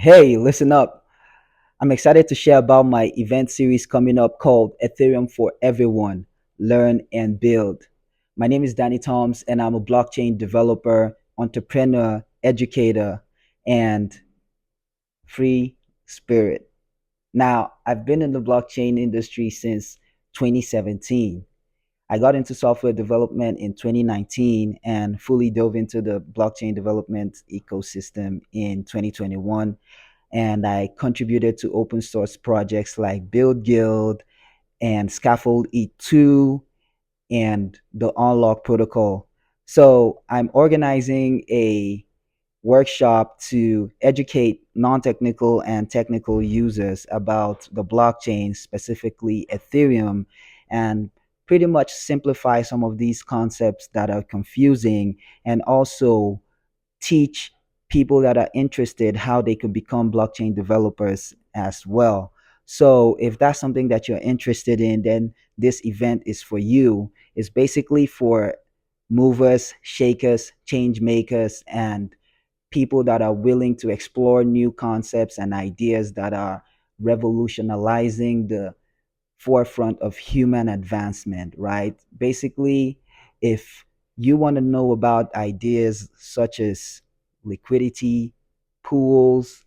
Hey, listen up. I'm excited to share about my event series coming up called Ethereum for Everyone Learn and Build. My name is Danny Toms, and I'm a blockchain developer, entrepreneur, educator, and free spirit. Now, I've been in the blockchain industry since 2017. I got into software development in 2019 and fully dove into the blockchain development ecosystem in 2021, and I contributed to open source projects like Build Guild and Scaffold E2 and the Unlock protocol. So I'm organizing a workshop to educate non-technical and technical users about the blockchain, specifically Ethereum, and pretty much simplify some of these concepts that are confusing, and also teach people that are interested how they could become blockchain developers as well. So if that's something that you're interested in, then this event is for you. It's basically for movers, shakers, change makers, and people that are willing to explore new concepts and ideas that are revolutionizing the forefront of human advancement, right? Basically, if you want to know about ideas such as liquidity, pools,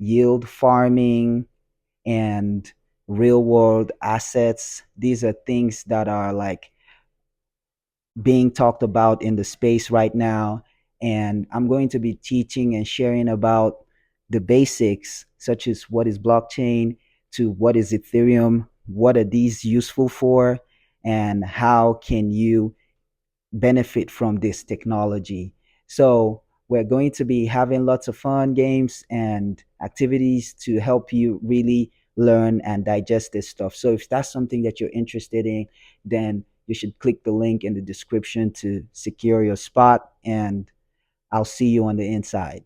yield farming, and real world assets, these are things that are like being talked about in the space right now. And I'm going to be teaching and sharing about the basics, such as what is blockchain, to what is Ethereum, what are these useful for, and how can you benefit from this technology. So, we're going to be having lots of fun games and activities to help you really learn and digest this stuff. So, if that's something that you're interested in, then you should click the link in the description to secure your spot, and I'll see you on the inside.